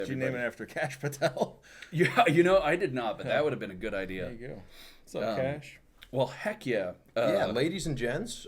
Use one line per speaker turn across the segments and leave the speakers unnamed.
Did you name it after Cash Patel?
Yeah, I did not, but that would have been a good idea.
There you go. What's up, Cash?
Well, heck yeah.
Yeah, ladies and gents,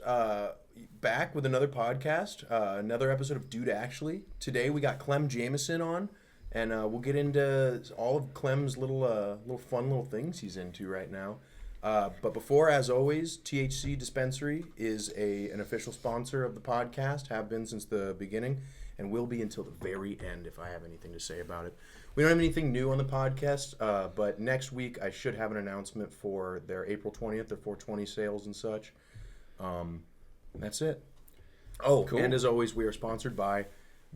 back with another podcast, another episode of Dude Actually. Today we got Clem Jameson on, and we'll get into all of Clem's little fun little things he's into right now. But before, as always, THC Dispensary is an official sponsor of the podcast, have been since the beginning, and will be until the very end if I have anything to say about it. We don't have anything new on the podcast, but next week I should have an announcement for their April 20th, their 420 sales and such. That's it. Oh, cool. And as always, we are sponsored by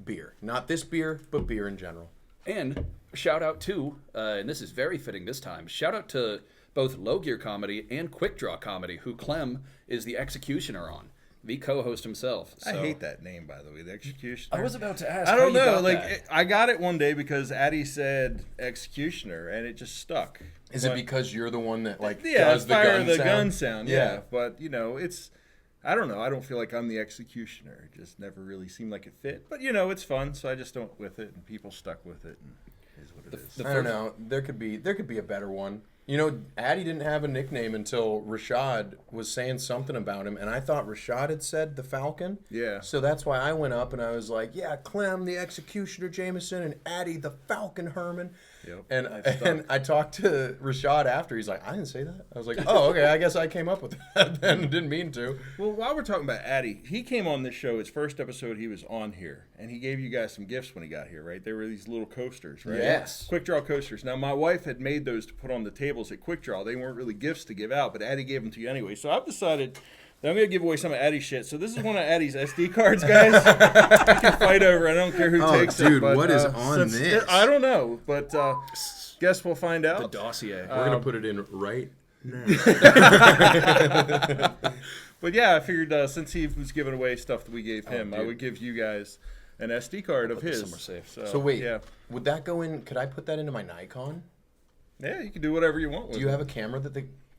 beer. Not this beer, but beer in general.
And shout out to, and this is very fitting this time, shout out to both Low Gear Comedy and Quik Draw Comedy, who Clem is the executioner on. The co-host himself. So.
I hate that name, by the way, the Executioner.
I was about to ask.
I don't know. I got it one day because Addie said Executioner, and it just stuck.
Is it because you're the one that
does
the
gun sound? Yeah, but it's. I don't know. I don't feel like I'm the executioner. It just never really seemed like it fit. But it's fun, so I just went with it, and people stuck with it. And it is what it is.
I don't know. There could be a better one. Addie didn't have a nickname until Rashad was saying something about him, and I thought Rashad had said the Falcon.
Yeah.
So that's why I went up and I was like, yeah, Clem, the Executioner Jameson, and Addie, the Falcon Herman.
Yep.
And I talked to Rashad after. He's like, I didn't say that. I was like, oh, okay, I guess I came up with that then. Didn't mean to.
Well, while we're talking about Addie, he came on this show. His first episode, he was on here, and he gave you guys some gifts when he got here, right? There were these little coasters, right?
Yes.
Quik Draw coasters. Now, my wife had made those to put on the tables at Quik Draw. They weren't really gifts to give out, but Addie gave them to you anyway. So I've decided that I'm going to give away some of Addie's shit. So this is one of Addie's SD cards, guys. You can fight over. I don't care who takes it.
Dude, what is on this?
I don't know, but guess we'll find out.
The dossier.
We're going to put it in right now.
But yeah, I figured since he was giving away stuff that we gave him, I would give you guys an SD card of his.
Somewhere safe.
So wait, would that go in? Could I put that into my Nikon?
Yeah, you can do whatever you want with it.
Do you have a camera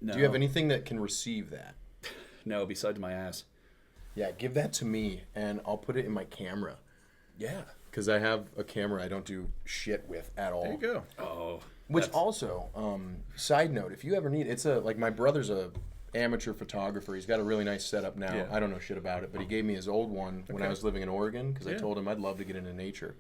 No.
Do you have anything that can receive that?
No, besides my ass.
Yeah, give that to me, and I'll put it in my camera.
Yeah.
Because I have a camera I don't do shit with at all.
There you go.
Oh.
Which also, side note, if you ever need, my brother's a amateur photographer. He's got a really nice setup now.
Yeah.
I don't know shit about it, but he gave me his old one when I was living in Oregon because I told him I'd love to get into nature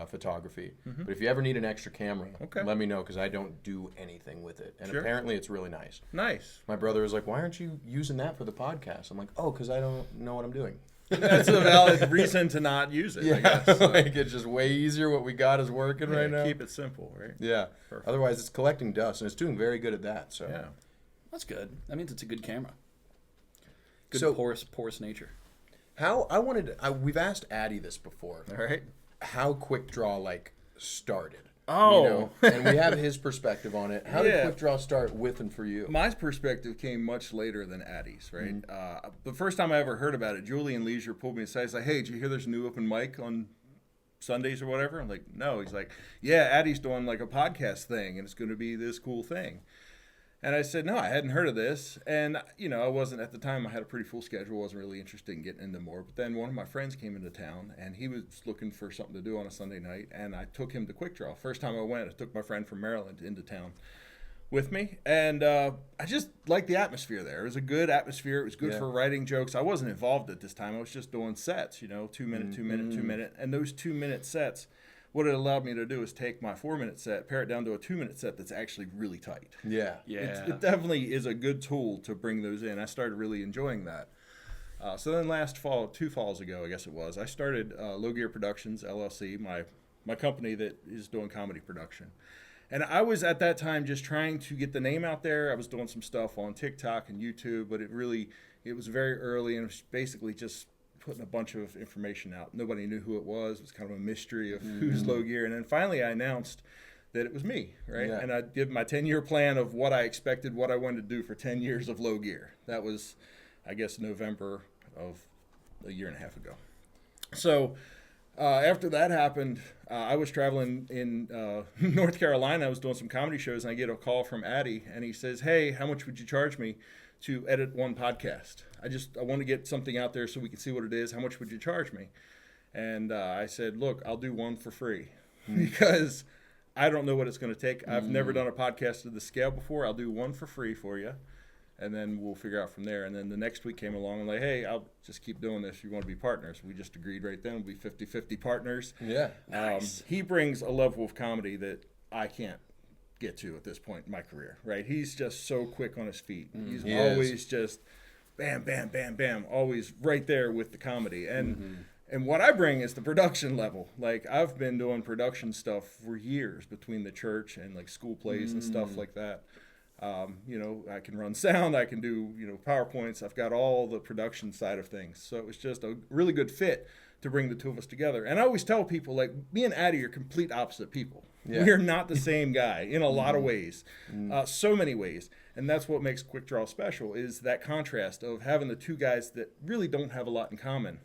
photography. Mm-hmm. But if you ever need an extra camera, let me know because I don't do anything with it. And apparently it's really nice.
Nice.
My brother was like, why aren't you using that for the podcast? I'm like, oh, because I don't know what I'm doing.
That's a valid reason to not use it, I guess. So.
It's just way easier. What we got is working right now.
Keep it simple, right?
Yeah.
Perfect.
Otherwise, it's collecting dust, and it's doing very good at that. So
yeah.
That's good. That means it's a good camera. Good porous nature.
We've asked Addie this before.
All right.
How Quik Draw started.
Oh.
And we have his perspective on it. How did
Yeah.
Quik Draw start with and for you?
My perspective came much later than Addie's, right?
Mm-hmm.
The first time I ever heard about it, Julian Leisure pulled me aside. He's like, hey, did you hear there's a new open mic on Sundays or whatever? I'm like, no. He's like, yeah, Addie's doing like a podcast thing, and it's going to be this cool thing. And I said, no, I hadn't heard of this. And, I wasn't, at the time, I had a pretty full schedule. Wasn't really interested in getting into more. But then one of my friends came into town, and he was looking for something to do on a Sunday night. And I took him to Quik Draw. First time I went, I took my friend from Maryland into town with me. And I just liked the atmosphere there. It was a good atmosphere. It was good for writing jokes. I wasn't involved at this time. I was just doing sets, 2 minute, 2 minute, 2 minute. And those 2 minute sets, what it allowed me to do is take my 4 minute set, pare it down to a 2 minute set that's actually really tight.
Yeah.
It definitely is a good tool to bring those in. I started really enjoying that. So then last fall, 2 falls ago, I guess it was, I started Low Gear Productions, LLC, my company that is doing comedy production. And I was at that time just trying to get the name out there. I was doing some stuff on TikTok and YouTube, but it was very early, and it was basically just putting a bunch of information out. Nobody knew who it was. It was kind of a mystery of who's Low Gear. And then finally I announced that it was me, right? Yeah. And I'd give my 10-year plan of what I expected, what I wanted to do for 10 years of Low Gear. That was, I guess, November of a year and a half ago. So after that happened, I was traveling in North Carolina. I was doing some comedy shows, and I get a call from Addie, and he says, hey, how much would you charge me to edit one podcast? I want to get something out there so we can see what it is. How much would you charge me? And I said, look, I'll do one for free. because I don't know what it's going to take. I've never done a podcast to the scale before. I'll do one for free for you, and then we'll figure out from there. And then the next week came along and like, hey, I'll just keep doing this. You want to be partners? We just agreed right then. We'll be 50-50 partners.
Yeah.
Nice.
He brings a level of comedy that I can't get to at this point in my career, right? He's just so quick on his feet. He's always just bam, bam, bam, bam, always right there with the comedy. And what I bring is the production level. Like, I've been doing production stuff for years between the church and like school plays and stuff like that. You know, I can run sound, I can do, you know, PowerPoints. I've got all the production side of things. So it was just a really good fit to bring the two of us together. And I always tell people, like, me and Addie are complete opposite people.
Yeah.
We are not the same guy in a lot of ways, so many ways. And that's what makes Quik Draw special, is that contrast of having the two guys that really don't have a lot in common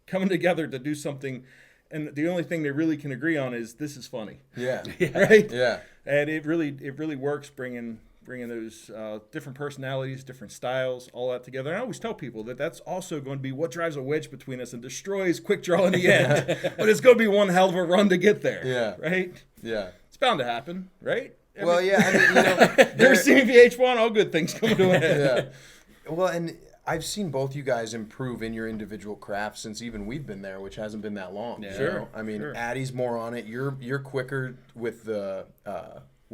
coming together to do something, and the only thing they really can agree on is this is funny.
Yeah.
Right?
Yeah.
And it really works bringing those different personalities, different styles, all that together. And I always tell people that that's also going to be what drives a wedge between us and destroys Quik Draw in the end. But it's going to be one hell of a run to get there.
Yeah.
Right?
Yeah.
It's bound to happen, right?
Well, yeah. I mean, you know,
There's CVH1, all good things come to an end.
yeah. Well, and I've seen both you guys improve in your individual crafts since even we've been there, which hasn't been that long.
Yeah.
You
Sure,
know? I mean,
sure.
Addie's more on it. You're quicker with the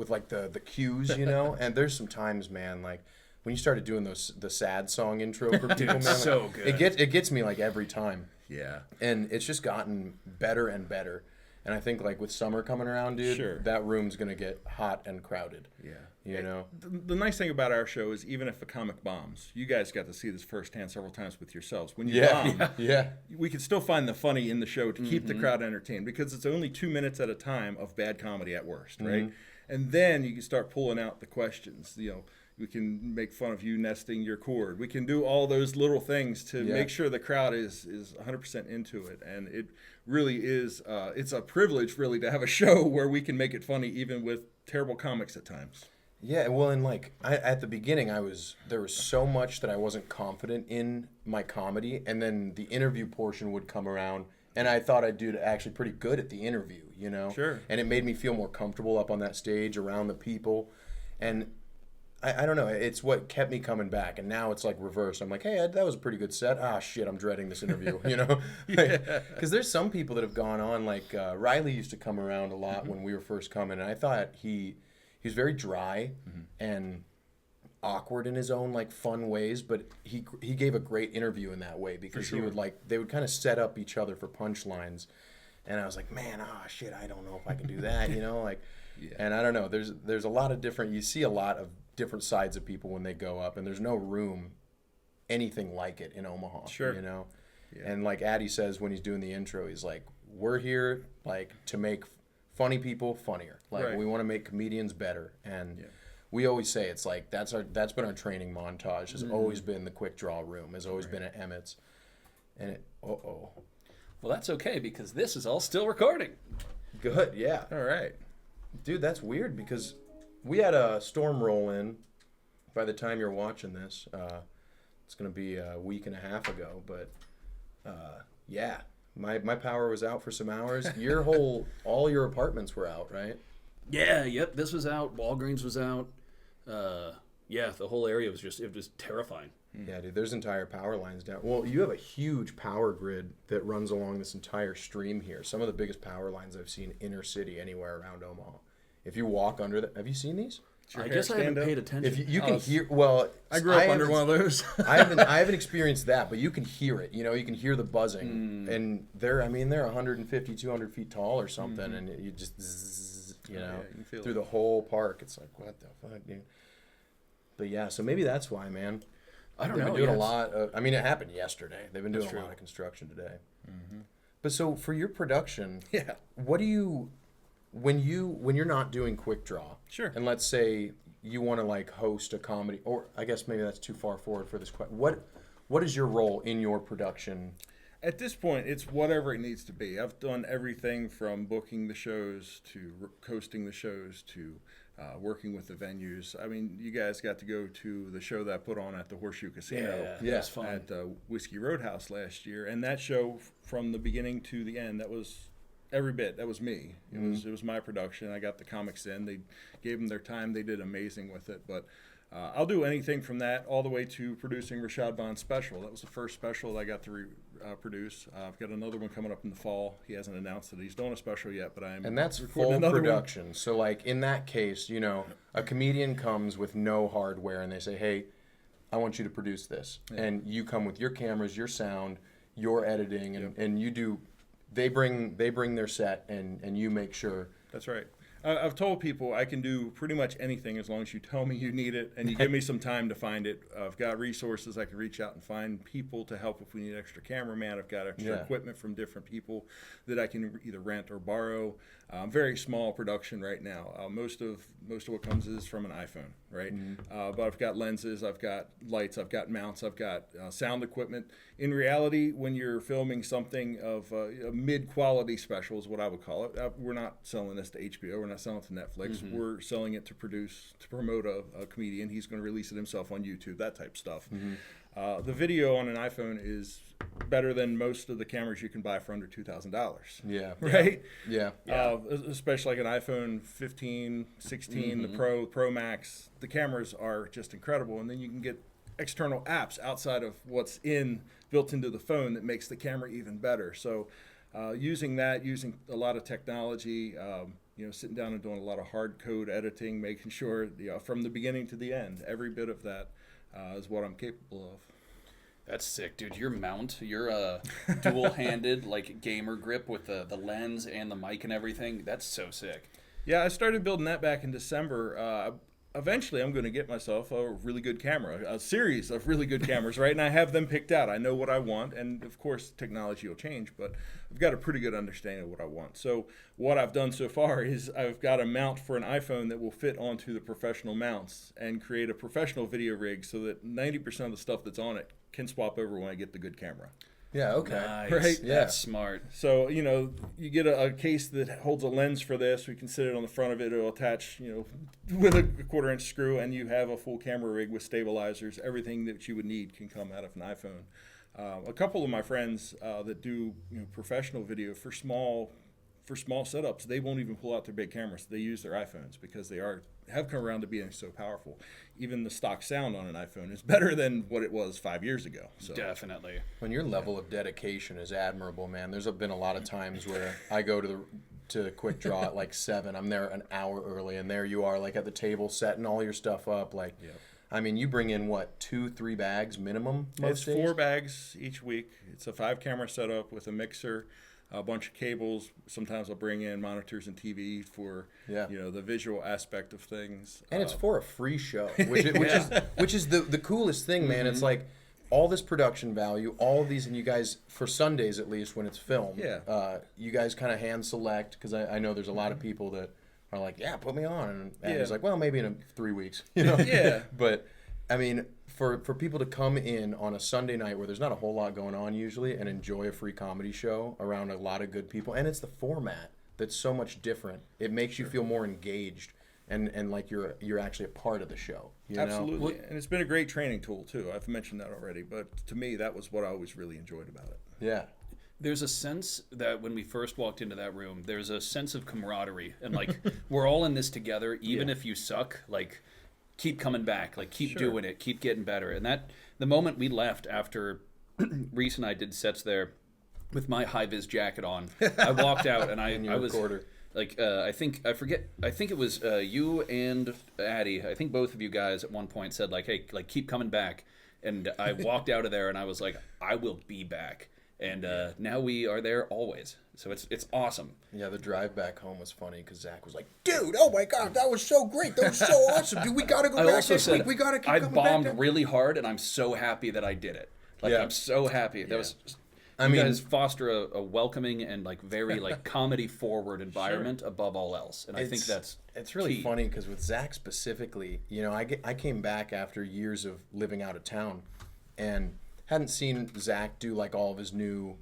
like the cues, you know. And there's some times, man, like when you started doing the sad song intro for people, man,
so
like,
good.
it gets me like every time.
Yeah.
And it's just gotten better and better. And I think like with summer coming around, dude,
Sure.
that room's gonna get hot and crowded.
Yeah.
You know.
The nice thing about our show is even if a comic bombs, you guys got to see this firsthand several times with yourselves. When you
Yeah.
bomb,
Yeah.
we can still find the funny in the show to keep the crowd entertained because it's only 2 minutes at a time of bad comedy at worst, right? And then you can start pulling out the questions. You know, we can make fun of you nesting your cord. We can do all those little things to
Yeah.
make sure the crowd is 100% into it. And it really is, it's a privilege really to have a show where we can make it funny even with terrible comics at times.
Yeah, well, and like at the beginning, there was so much that I wasn't confident in my comedy, and then the interview portion would come around, and I thought I'd do actually pretty good at the interview, you know.
Sure.
And it made me feel more comfortable up on that stage around the people, and I don't know, it's what kept me coming back, and now it's like reversed. I'm like, hey, that was a pretty good set. Ah, shit, I'm dreading this interview, you know. Because there's some people that have gone on, like Riley used to come around a lot when we were first coming, and I thought he was very dry and awkward in his own like fun ways, but he gave a great interview in that way because he would they would kind of set up each other for punchlines, and I was like, man, shit, I don't know if I can do that, you know, like, and I don't know. There's a lot of different. You see a lot of different sides of people when they go up, and there's no room anything like it in Omaha.
Sure.
You know,
Yeah.
and like Addie says when he's doing the intro, he's like, we're here like to make funny people funnier. Like
Right.
we want to make comedians better, and we always say it's like that's been our training montage. Has always been the Quik Draw room. Has always been at Emmett's, and
Well, that's okay because this is all still recording.
good, yeah,
All right.
dude. That's weird because we had a storm roll in. By the time you're watching this, it's gonna be a week and a half ago, but yeah. My power was out for some hours. All your apartments were out, right?
Yeah, yep. This was out. Walgreens was out. Yeah, the whole area was it was terrifying.
Yeah, dude, there's entire power lines down. Well, you have a huge power grid that runs along this entire stream here. Some of the biggest power lines I've seen inner city anywhere around Omaha. If you walk under have you seen these?
I
hair
guess I haven't
stand up?
paid attention.
If you can hear, well,
I grew up under
haven't-
one of those.
I haven't experienced that, but you can hear it. You know, you can hear the buzzing, and they're 150, 200 feet tall or something, and you just, zzz, you know,
yeah, you can feel
through
it.
the whole park. It's like, what the fuck, dude? But yeah, so maybe that's why, man.
I don't
They've
know.
been doing
yeah,
a lot. I mean, it happened yesterday. They've been doing
That's
a lot
true.
of construction today. But so for your production,
Yeah.
what do you when you're not doing Quik Draw?
Sure.
And let's say you want to like host a comedy, or I guess maybe that's too far forward for this question. What is your role in your production?
At this point, it's whatever it needs to be. I've done everything from booking the shows to hosting the shows to working with the venues. I mean, you guys got to go to the show that I put on at the Horseshoe Casino
yeah, that's fun.
at Whiskey Roadhouse last year. And that show, from the beginning to the end, that was every bit. That was me. It was my production. I got the comics in. They gave them their time. They did amazing with it. But I'll do anything from that all the way to producing Rashad Bond's special. That was the first special that I got to produce. I've got another one coming up in the fall. He hasn't announced that he's doing a special yet, but I'm
and that's
recording
full production. So like in that case, you know, a comedian comes with no hardware and they say, hey, I want you to produce this.
Yeah.
And you come with your cameras, your sound, your editing, and you do. They bring their set, and you make sure.
That's right. I've told people I can do pretty much anything as long as you tell me you need it and you give me some time to find it. I've got resources. I can reach out and find people to help if we need extra cameraman. I've got extra equipment from different people that I can either rent or borrow. Very small production right now. Most of what comes is from an iPhone, right? But I've got lenses, I've got lights, I've got mounts, I've got sound equipment. In reality, when you're filming something of a mid-quality special is what I would call it. We're not selling this to HBO. We're not selling it to Netflix. We're selling it to promote a comedian. He's going to release it himself on YouTube, that type of stuff. The video on an iPhone is better than most of the cameras you can buy for under $2,000.
Yeah.
Right?
Yeah.
Especially like an iPhone 15, 16, the Pro Max. The cameras are just incredible. And then you can get external apps outside of what's built into the phone that makes the camera even better. So using a lot of technology, sitting down and doing a lot of hard code editing, making sure from the beginning to the end, every bit of that is what I'm capable of.
That's sick, dude. Your mount, your dual-handed like gamer grip with the lens and the mic and everything. That's so sick.
Yeah, I started building that back in December. Eventually, I'm going to get myself a really good camera, a series of really good cameras, right? And I have them picked out. I know what I want, and of course, technology will change, but I've got a pretty good understanding of what I want. So what I've done so far is I've got a mount for an iPhone that will fit onto the professional mounts and create a professional video rig so that 90% of the stuff that's on it can swap over when I get the good camera.
Yeah, okay.
Nice.
Right?
Yeah. That's smart.
So, you get a case that holds a lens for this. We can sit it on the front of it. It'll attach, with a 1/4-inch screw, and you have a full camera rig with stabilizers. Everything that you would need can come out of an iPhone. A couple of my friends that do professional video for small setups, they won't even pull out their big cameras. They use their iPhones because they have come around to being so powerful. Even the stock sound on an iPhone is better than what it was 5 years ago. So.
Definitely.
When your level of dedication is admirable, man. There's been a lot of times where I go to Quik Draw at like 7. I'm there an hour early, and there you are, like at the table setting all your stuff up. Like, I mean, you bring in what, 2-3 bags minimum most days?
It's 4 bags each week. It's a 5-camera setup with a mixer, a bunch of cables. Sometimes I'll bring in monitors and TV for the visual aspect of things.
And it's for a free show, which is the coolest thing, man. It's like all this production value, all of these, and you guys, for Sundays at least when it's filmed, you guys kind of hand select, because I know there's a lot of people that are like, yeah, put me on, and it's like, well, maybe in 3 weeks, But I mean, for people to come in on a Sunday night where there's not a whole lot going on usually and enjoy a free comedy show around a lot of good people, and it's the format that's so much different. It makes you feel more engaged and like you're actually a part of the show.
Absolutely. And it's been a great training tool too. I've mentioned that already, but to me that was what I always really enjoyed about it.
Yeah.
There's a sense that when we first walked into that room, there's a sense of camaraderie and like we're all in this together, even if you suck, like keep coming back, like keep doing it, keep getting better. And that the moment we left after Reese and I did sets there with my high vis jacket on, I walked out and I was like, I think it was you and Addie. I think both of you guys at one point said like, hey, like keep coming back. And I walked out of there and I was like, I will be back. And now we are there always. So it's awesome.
Yeah, the drive back home was funny because Zach was like, dude, oh my God, that was so great. That was so awesome. Dude, we got to go back next week. We got to keep coming back.
I bombed really hard, and I'm so happy that I did it. Like, I'm so happy. That was... You guys foster a welcoming and like very like comedy forward environment above all else, and I think it's
really
key.
Funny because with Zach specifically, I came back after years of living out of town, and hadn't seen Zach do like all of his new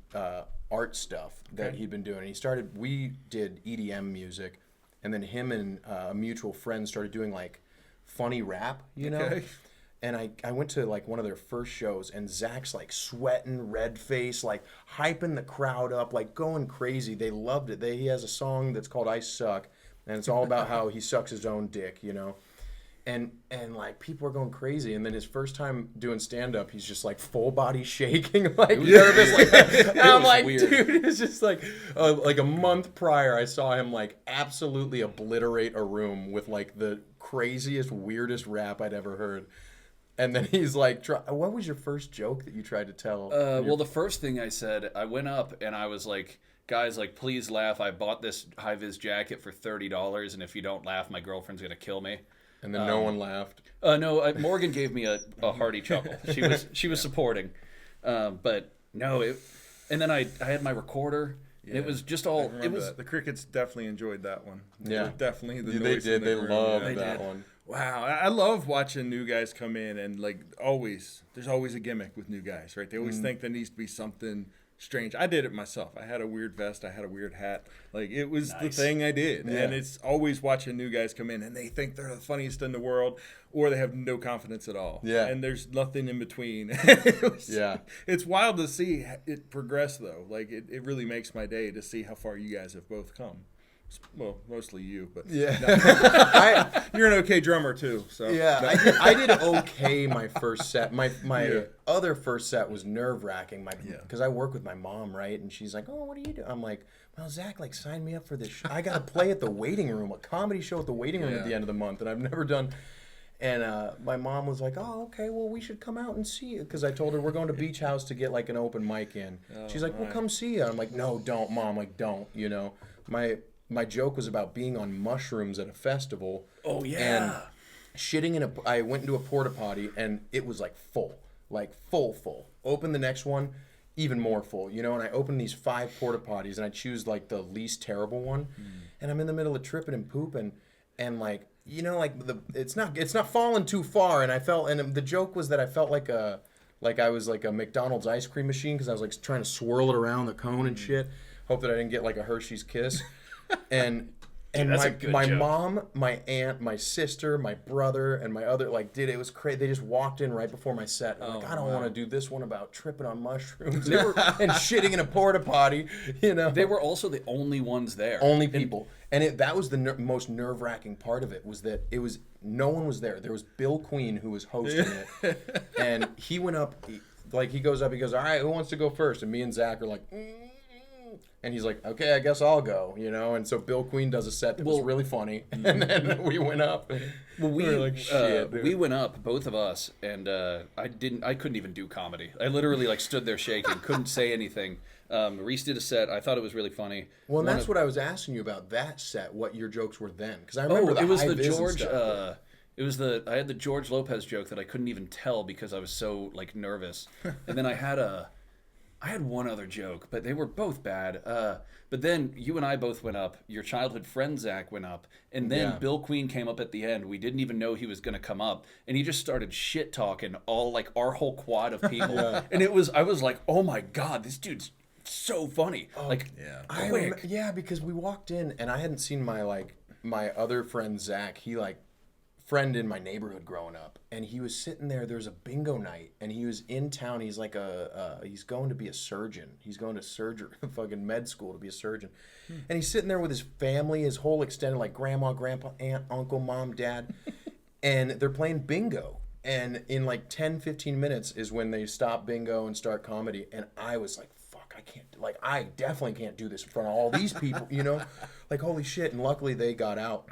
art stuff that he'd been doing. We did EDM music, and then him and a mutual friend started doing like funny rap, And I went to like one of their first shows, and Zach's like sweating, red face, like hyping the crowd up, like going crazy. They loved it. He has a song that's called "I Suck," and it's all about how he sucks his own dick, you know. And like people are going crazy. And then his first time doing stand up, he's just like full body shaking, like nervous. Like, I'm like, weird. Dude, it's just like a month prior, I saw him like absolutely obliterate a room with like the craziest, weirdest rap I'd ever heard. And then he's like, what was your first joke that you tried to tell?
Well, the first thing I said, I went up and I was like, guys, like, please laugh. I bought this high-vis jacket for $30, and if you don't laugh, my girlfriend's going to kill me.
And then no one laughed.
No, Morgan gave me a hearty chuckle. She was supporting. But no, and then I had my recorder. Yeah. It was just all. It was
the crickets definitely enjoyed that one.
Yeah,
definitely the
they
noise.
They did. They loved
yeah.
that one.
Wow, I love watching new guys come in and like always. There's always a gimmick with new guys, right? They always think there needs to be something strange. I did it myself. I had a weird vest. I had a weird hat. Like it was the thing I did. Yeah. And it's always watching new guys come in and they think they're the funniest in the world, or they have no confidence at all.
Yeah.
And there's nothing in between.
Yeah.
It's wild to see it progress though. Like it really makes my day to see how far you guys have both come. Well, mostly you, but
yeah,
you're an okay drummer too. So
yeah, I did okay my first set. My other first set was nerve wracking. Because I work with my mom, right? And she's like, "Oh, what do you do?" I'm like, "Well, Zach, like, sign me up for this. I got to play at the Waiting Room, a comedy show at the Waiting Room at the end of the month, and I've never done." And my mom was like, "Oh, okay, well, we should come out and see you." Because I told her we're going to Beach House to get like an open mic in. She's like, "Well, come see you." I'm like, "No, don't, Mom. Like, don't." You know, my joke was about being on mushrooms at a festival.
Oh yeah.
And shitting I went into a porta potty and it was like full. Open the next one, even more full. You know, and I opened these 5 porta potties and I choose like the least terrible one. And I'm in the middle of tripping and pooping and like, you know, like it's not falling too far, and I felt, and the joke was that I felt like I was like a McDonald's ice cream machine because I was like trying to swirl it around the cone and shit. Hope that I didn't get like a Hershey's Kiss. And my mom, my aunt, my sister, my brother, and my other it was crazy. They just walked in right before my set. And I don't want to do this one about tripping on mushrooms and shitting in a porta potty. You know,
they were also the only ones there.
Only people, and that was the most nerve-wracking part of it, was that no one was there. There was Bill Queen who was hosting it, and he went up, he goes up, he goes, "All right, who wants to go first?" And me and Zach are like. And he's like, "Okay, I guess I'll go," you know. And so Bill Queen does a set that was really funny, and then we went up.
Well, we
were like, "Shit, dude."
We went up, both of us, and I couldn't even do comedy. I literally stood there shaking, couldn't say anything. Reese did a set. I thought it was really funny.
Well, and that's what I was asking you about that set. What your jokes were then? Because I remember
it was the
George.
I had the George Lopez joke that I couldn't even tell because I was so nervous, and then I had one other joke, but they were both bad. But then you and I both went up. Your childhood friend Zach went up, and then Bill Queen came up at the end. We didn't even know he was going to come up, and he just started shit talking all our whole quad of people. And I was like, "Oh my god, this dude's so funny!"
Quick. Because we walked in, and I hadn't seen my other friend Zach. He friend in my neighborhood growing up, and he was sitting there. There was a bingo night, and he was in town. He's like he's going to be a surgeon. He's going to surgery, fucking med school to be a surgeon. And he's sitting there with his family, his whole extended grandma, grandpa, aunt, uncle, mom, dad, and they're playing bingo. And in 10, 15 minutes is when they stop bingo and start comedy. And I was like, fuck, I can't, I definitely can't do this in front of all these people, you know, holy shit. And luckily they got out.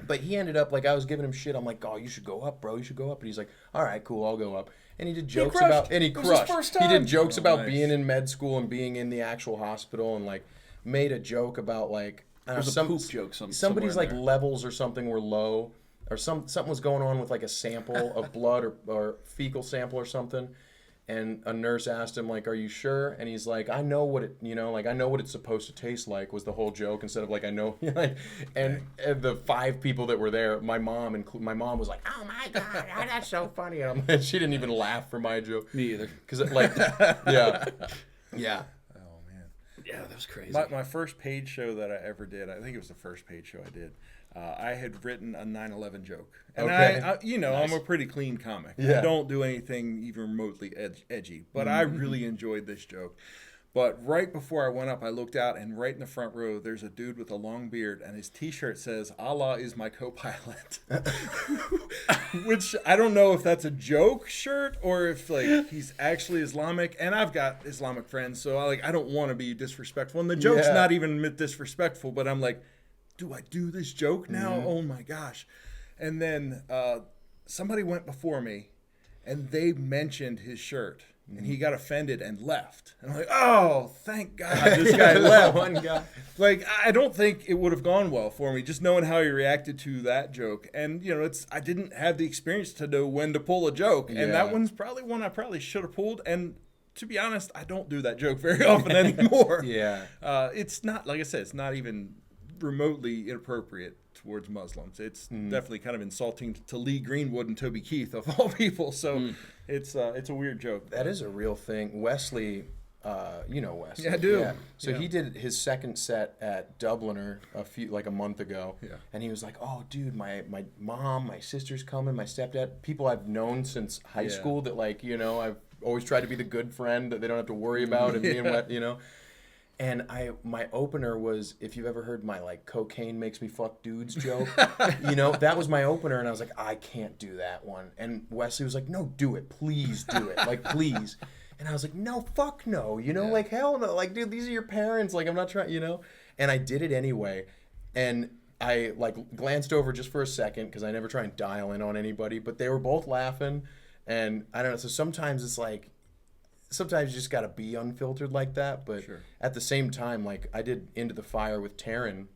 But he ended up, I was giving him shit. I'm like, "Oh, you should go up, bro. You should go up." And he's like, "All right, cool, I'll go up." And he did jokes about, and he crushed. He did jokes about being in med school and being in the actual hospital, and made a joke about
there's a poop joke.
Somebody's levels or something were low, or something was going on with a sample of blood or fecal sample or something. And a nurse asked him, "Are you sure?" And he's like, "I know what it, I know what it's supposed to taste like," was the whole joke, instead of I know, and the 5 people that were there, my mom was like, "Oh my god, that's so funny," and she didn't even laugh for my joke.
Me either.
Because yeah.
Oh man.
Yeah, that was crazy.
My first paid show that I ever did, I think it was the first paid show I did. I had written a 9/11 joke, and
Okay.
I'm a pretty clean comic.
Yeah.
I don't do anything even remotely edgy, but I really enjoyed this joke. But right before I went up, I looked out, and right in the front row, there's a dude with a long beard, and his T-shirt says, "Allah is my co-pilot," which I don't know if that's a joke shirt or if like he's actually Islamic. And I've got Islamic friends, so I don't want to be disrespectful. And the joke's not even disrespectful, but I'm like, do I do this joke now? Oh my gosh! And then somebody went before me, and they mentioned his shirt. And he got offended and left. And I'm like, oh, thank God this guy left.
One guy.
Like, I don't think it would have gone well for me, just knowing how he reacted to that joke. And, I didn't have the experience to know when to pull a joke. And that one's probably one I probably should have pulled. And to be honest, I don't do that joke very often anymore.
Yeah.
It's not, like I said, it's not even remotely inappropriate towards Muslims. It's definitely kind of insulting to Lee Greenwood and Toby Keith of all people. So it's a weird joke.
That is a real thing. Wesley, you know Wesley.
Yeah, I do.
So he did his second set at Dubliner a month ago.
Yeah.
And he was like, "Oh, dude, my mom, my sister's coming, my stepdad, people I've known since high school that I've always tried to be the good friend that they don't have to worry about and being wet, And my opener was, if you've ever heard my cocaine makes me fuck dudes joke, that was my opener, and I was like, I can't do that one. And Wesley was like, no, do it, please do it, please. And I was like, no, fuck no, hell no, dude, these are your parents, I'm not trying, And I did it anyway, and I glanced over just for a second because I never try and dial in on anybody, but they were both laughing, and I don't know. So sometimes it's sometimes you just got to be unfiltered like that. But at the same time, I did Into the Fire with Taryn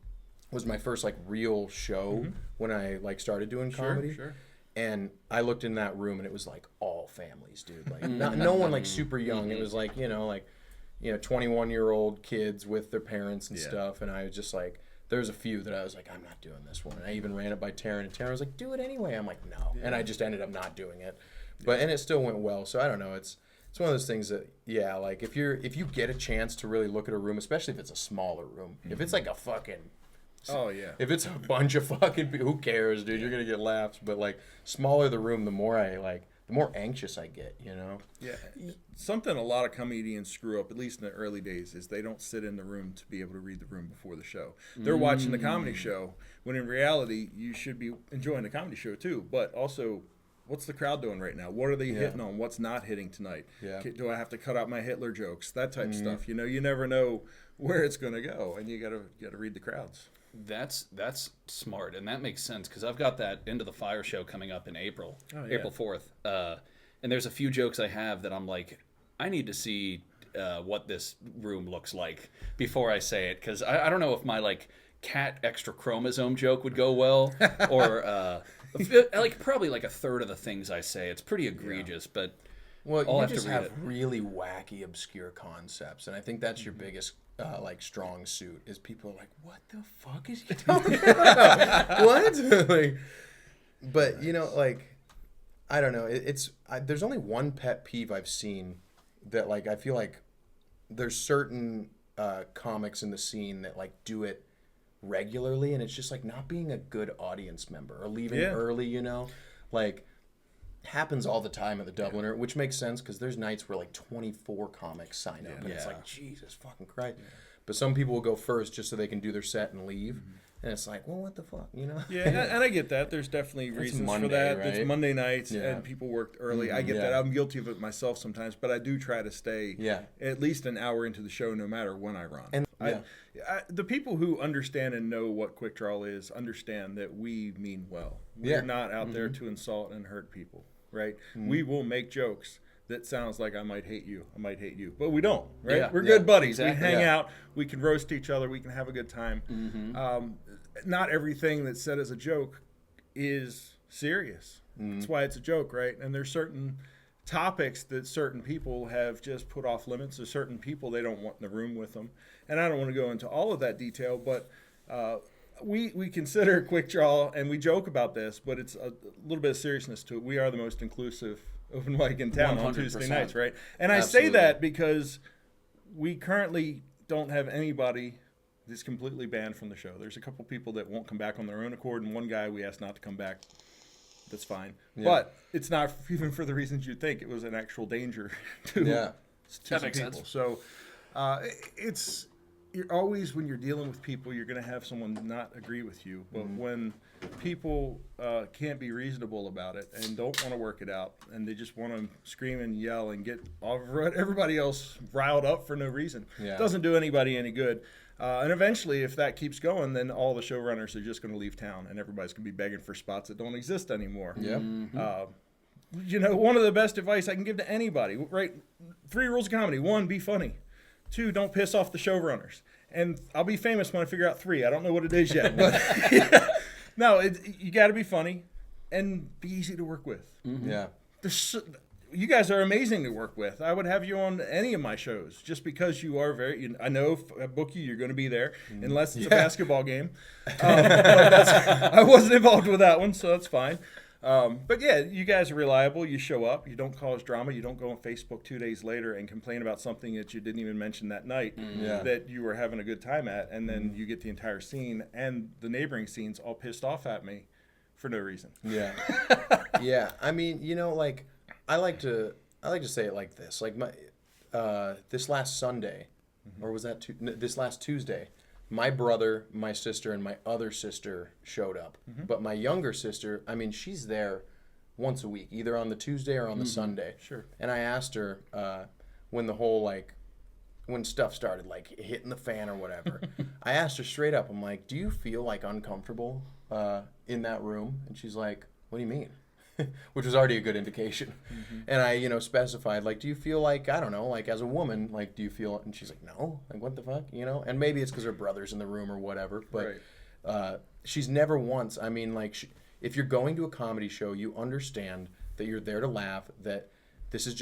was my first real show when I started doing comedy.
Sure.
And I looked in that room and it was all families, dude. No one super young. It was 21-year-old kids with their parents and stuff. And I was just there's a few that I was I'm not doing this one. And I even ran it by Taryn, and Taryn was like, do it anyway. I'm like, no. And I just ended up not doing it. And it still went well. So I don't know. It's one of those things that, if you get a chance to really look at a room, especially if it's a smaller room, if it's a fucking, if it's a bunch of fucking people, who cares, dude? You're gonna get laughs. But smaller the room, the more the more anxious I get,
Yeah, something a lot of comedians screw up, at least in the early days, is they don't sit in the room to be able to read the room before the show. They're watching the comedy show, when in reality, you should be enjoying the comedy show too, but also, what's the crowd doing right now? What are they hitting on? What's not hitting tonight?
Yeah.
Do I have to cut out my Hitler jokes? That type of stuff. You never know where it's going to go, and you gotta read the crowds.
That's smart, and that makes sense because I've got that Into the Fire show coming up in April, April 4th. And there's a few jokes I have that I'm like, I need to see what this room looks like before I say it, because I don't know if my cat extra chromosome joke would go well, or probably a third of the things I say. It's pretty egregious, but
you just have really wacky, obscure concepts, and I think that's your biggest strong suit. Is people are like, what the fuck is he talking about? What? But I don't know. There's only one pet peeve I've seen that I feel like there's certain comics in the scene that do it regularly, and it's just not being a good audience member or leaving early, happens all the time at the Dubliner, which makes sense because there's nights where 24 comics sign up, and it's Jesus fucking Christ. But some people will go first just so they can do their set and leave. And it's well, what the fuck,
Yeah, and I get that. There's definitely reasons
Monday,
for that.
right?
It's Monday nights, and people worked early. I get that. I'm guilty of it myself sometimes, but I do try to stay at least an hour into the show no matter when I run.
And
the people who understand and know what Quik Draw is understand that we mean well. We're not out there to insult and hurt people, right? We will make jokes that sounds like I might hate you, but we don't, right?
Yeah.
We're good buddies.
Exactly.
We hang out, we can roast each other, we can have a good time. Not everything that's said as a joke is serious. That's why it's a joke, right? And there's certain topics that certain people have just put off limits. There's certain people they don't want in the room with them. And I don't want to go into all of that detail, but we consider Quik Draw, and we joke about this, but it's a little bit of seriousness to it. We are the most inclusive open mic in town on Tuesday nights, right? And I say that because we currently don't have anybody He's completely banned from the show. There's a couple people that won't come back on their own accord, and one guy we asked not to come back. That's fine. Yeah. But it's not even for the reasons you'd think. It was an actual danger to
that
some
makes
people.
Sense.
So you're always, when you're dealing with people, you're going to have someone not agree with you. But when people can't be reasonable about it and don't want to work it out, and they just want to scream and yell and get everybody else riled up for no reason, it doesn't do anybody any good. And eventually, if that keeps going, then all the showrunners are just going to leave town, and everybody's going to be begging for spots that don't exist anymore.
Yep.
One of the best advice I can give to anybody, right? 3 rules of comedy. 1, be funny. 2, don't piss off the showrunners. And I'll be famous when I figure out 3. I don't know what it is yet. But no, you got to be funny and be easy to work with.
Yeah.
You guys are amazing to work with. I would have you on any of my shows just because you are I know if I book you, you're going to be there unless it's a basketball game. I wasn't involved with that one, so that's fine. But yeah, you guys are reliable. You show up. You don't cause drama. You don't go on Facebook 2 days later and complain about something that you didn't even mention that night that you were having a good time at, and then you get the entire scene and the neighboring scenes all pissed off at me for no reason.
Yeah. Yeah. I mean, like, I like to say it like this. Like this last Sunday, or was that this last Tuesday? My brother, my sister, and my other sister showed up. But my younger sister, I mean, she's there once a week, either on the Tuesday or on the Sunday.
Sure.
And I asked her when the whole, when stuff started, hitting the fan or whatever, I asked her straight up, I'm like, do you feel, uncomfortable in that room? And she's like, what do you mean? Which was already a good indication. And I, specified, do you feel I don't know, as a woman, do you feel, and she's like, no, what the fuck, and maybe it's because her brother's in the room or whatever, but she's never once, I mean, if you're going to a comedy show, you understand that you're there to laugh, that this is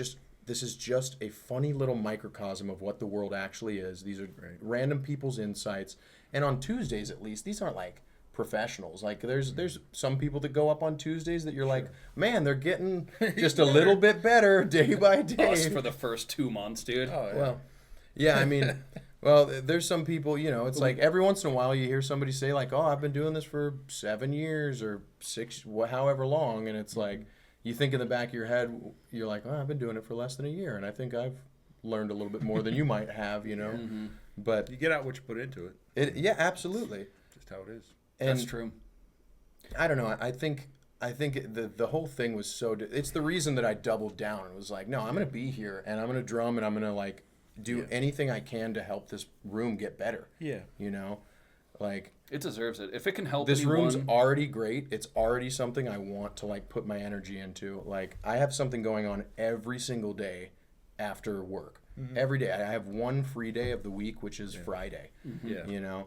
just a funny little microcosm of what the world actually is. These are random people's insights, and on Tuesdays, at least, these aren't professionals. There's some people that go up on Tuesdays that you're like, man, they're getting just a little bit better day by day.
Us for the first 2 months, dude.
Oh, yeah. Well, yeah, I mean, there's some people, it's every once in a while you hear somebody say oh, I've been doing this for 7 years or 6, however long, and it's you think in the back of your head, you're like, oh, I've been doing it for less than a year, and I think I've learned a little bit more than you might have, But
you get out what you put into it.
Yeah, absolutely.
Just how it is.
And
that's true.
I don't know. I think the whole thing was it's the reason that I doubled down. It was no, I'm going to be here and I'm going to drum and I'm going to do anything I can to help this room get better.
Yeah.
It deserves it. If it can help
this
anyone...
room's already great. It's already something I want to put my energy into. I have something going on every single day after work. Every day. I have one free day of the week, which is Friday.
Yeah.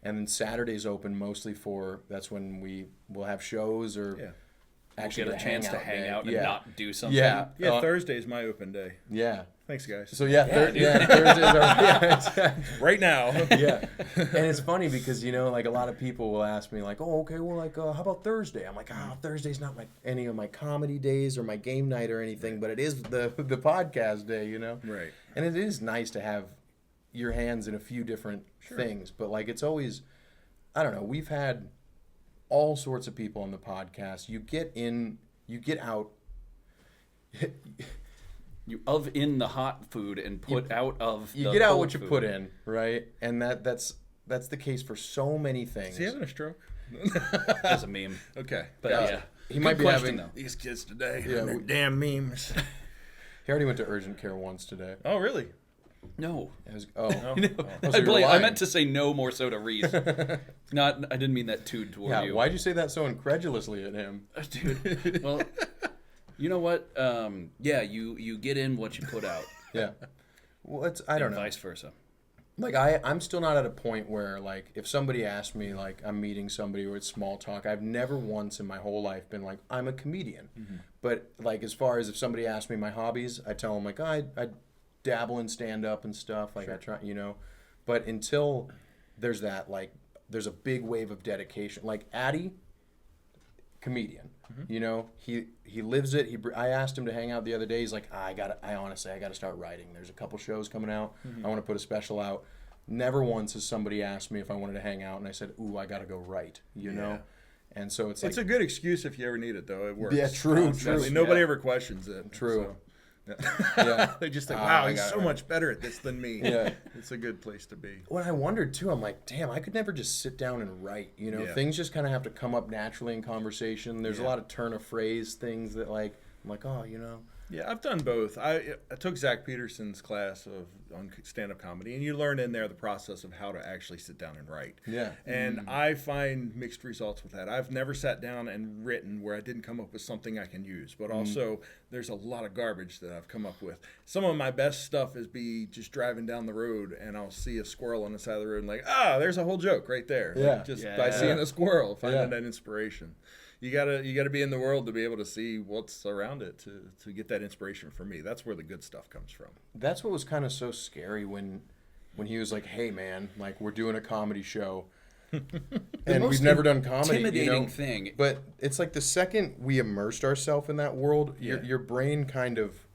And then Saturday's open mostly that's when we will have shows or actually
get a chance to hang out and not do something.
Yeah.
Thursday's my open day.
Yeah.
Thanks, guys.
So Thursdays are exactly.
Right now.
Yeah. And it's funny because, a lot of people will ask me oh, okay, well, how about Thursday? I'm like, Thursday's not any of my comedy days or my game night or anything, but it is the podcast day,
Right.
And it is nice to have your hands in a few different things, but it's always, I don't know, we've had all sorts of people on the podcast. You get out.
You in the hot food and put out of
you
the
get out
cold
what you
food.
put in, right? And that's the case for so many things.
Is he having a stroke?
That's a meme.
Okay.
But yeah.
He might be
question,
having
though.
These kids today.
Yeah,
and their damn memes.
He already went to urgent care once today.
Oh, really?
No.
It was,
I meant to say no more so to Reese. I didn't mean that toward you.
Why'd you say that so incredulously at him?
Dude, well, you know what? You get in what you put out.
Yeah. Well, I don't know.
Vice versa.
I'm still not at a point where, if somebody asks me, I'm meeting somebody or it's small talk, I've never once in my whole life been I'm a comedian. But, as far as if somebody asks me my hobbies, I tell them, I dabble in stand-up and stuff. I try, But until there's that, there's a big wave of dedication. Addy, comedian. He lives it. I asked him to hang out the other day. He's like, I honestly got to start writing. There's a couple shows coming out. I want to put a special out. never once has somebody asked me if I wanted to hang out, and I said, "Ooh, I got to go write," you know. And so it's like,
it's a good excuse if you ever need it, though. It works.
Yeah, true.
Nobody ever questions it.
True.
So.
Yeah.
They just think, wow, he's so much better at this than me.
Yeah.
It's a good place to be.
When I wondered too, I'm like, damn, I could never just sit down and write. You know,
Yeah.
things just kind of have to come up naturally in conversation. There's a lot of turn of phrase things that like, I'm like, oh, you know.
Yeah, I've done both. I took Zach Peterson's class on stand-up comedy, and you learn in there the process of how to actually sit down and write.
Yeah.
And I find mixed results with that. I've never sat down and written where I didn't come up with something I can use, but also there's a lot of garbage that I've come up with. Some of my best stuff is just driving down the road, and I'll see a squirrel on the side of the road and like, there's a whole joke right there.
Yeah.
Like, just by seeing a squirrel, finding that inspiration. You gotta be in the world to be able to see what's around it to get that inspiration. For me, that's where the good stuff comes from.
That's what was kind of so scary when he was like, "Hey man, like we're doing a comedy show." And we've never done comedy,
intimidating thing.
But it's like the second we immersed ourselves in that world, your brain kind of,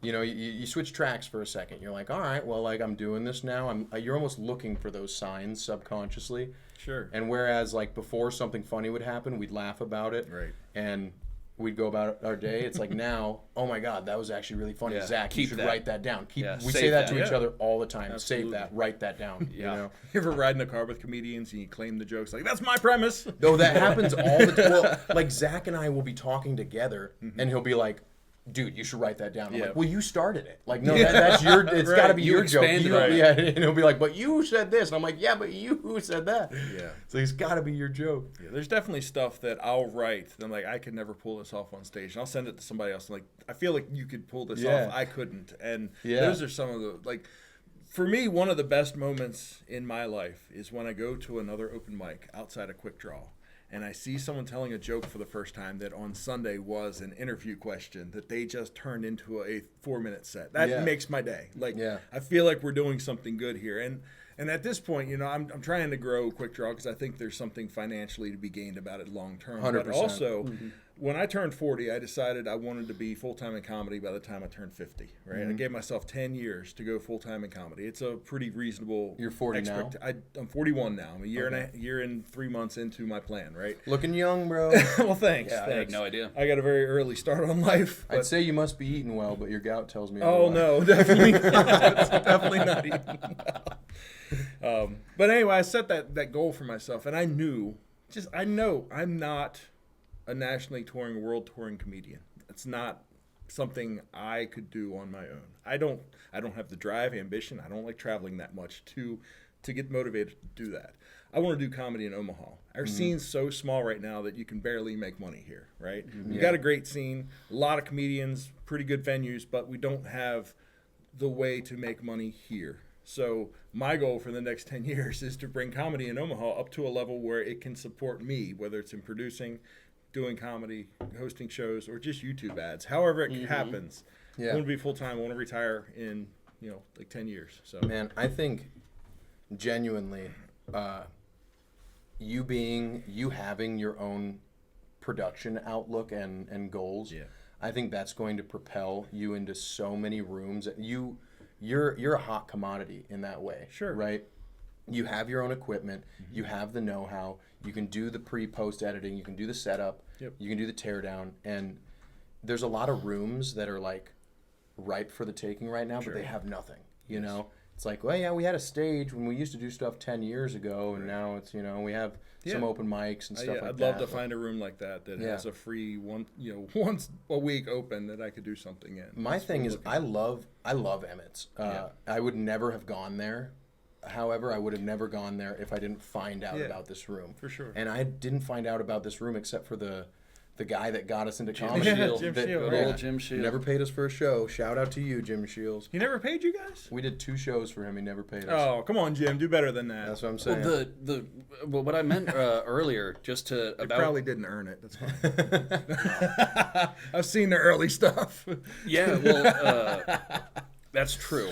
you switch tracks for a second. You're like, all right, well, like I'm doing this now. You're almost looking for those signs subconsciously.
Sure.
And whereas like before something funny would happen, we'd laugh about it.
Right.
And we'd go about our day. It's like now, oh my God, that was actually really funny.
Yeah.
Zach, you should write that down. We
save
say that
that.
to each other all the time.
Absolutely.
Save that. Write that down. You know?
You ever ride in a car with comedians and you claim the jokes like, that's my premise?
Though that happens all the time. Well, like Zach and I will be talking together, and he'll be like, "Dude, you should write that down." I'm like, "Well, you started it. Like, no, that's your. It's got to be
You
your joke."
expanded it.
Yeah, and he'll be like, "But you said this," and I'm like, "Yeah, but you said that."
Yeah.
So it's got to be your joke.
Yeah, there's definitely stuff that I'll write. And I'm like, I could never pull this off on stage. And I'll send it to somebody else. I'm like, I feel like you could pull this off. I couldn't. And those are some of the, like, for me, one of the best moments in my life is when I go to another open mic outside of Quik Draw. And I see someone telling a joke for the first time that on Sunday was an interview question that they just turned into a 4-minute set. That makes my day. Like, I feel like we're doing something good here. And at this point, I'm trying to grow Quik Draw because I think there's something financially to be gained about it long term.
100%.
But also, when I turned 40, I decided I wanted to be full-time in comedy by the time I turned 50, right? I gave myself 10 years to go full-time in comedy. It's a pretty reasonable...
You're 40 now?
I'm 41 now. I'm a year and 3 months into my plan, right?
Looking young, bro.
Well, thanks.
I had no idea.
I got a very early start on life.
I'd say you must be eating well, but your gout tells me
Oh,
otherwise.
no, definitely not. It's definitely not eating well. But anyway, I set that goal for myself, and I know I'm not a nationally touring, world touring comedian. It's not something I could do on my own. I don't have the drive, ambition. I don't like traveling that much to get motivated to do that. I want to do comedy in Omaha. Our scene's so small right now that you can barely make money here, right? We got a great scene, a lot of comedians, pretty good venues, but we don't have the way to make money here. So my goal for the next 10 years is to bring comedy in Omaha up to a level where it can support me, whether it's in producing, doing comedy, hosting shows, or just YouTube ads. However it happens. I want to be full-time. I want to retire in, like 10 years. So
Man, I think genuinely, you having your own production outlook and goals, I think that's going to propel you into so many rooms. You're a hot commodity in that way.
Sure.
Right? You have your own equipment. You have the know-how. You can do the pre-post editing. You can do the setup. You can do the teardown. And there's a lot of rooms that are like ripe for the taking right now, but they have nothing. You know? It's like, well, yeah, we had a stage when we used to do stuff 10 years ago, and now it's, we have some open mics and stuff like that.
I'd love to find a room like that has a free once a week open that I could do something in.
My thing is, I love Emmett's. I would never have gone there. However, I would have never gone there if I didn't find out about this room.
For sure.
And I didn't find out about this room except for the guy that got us into comedy.
Jim Shields.
Good
old Jim Shields.
Never paid us for a show. Shout out to you, Jim Shields.
He never paid you guys?
We did 2 shows for him. He never paid us.
Oh, come on, Jim. Do better than that.
That's what I'm saying.
Well, what I meant earlier, just to
They probably didn't earn it. That's fine. I've seen the early stuff.
Yeah, well, that's true.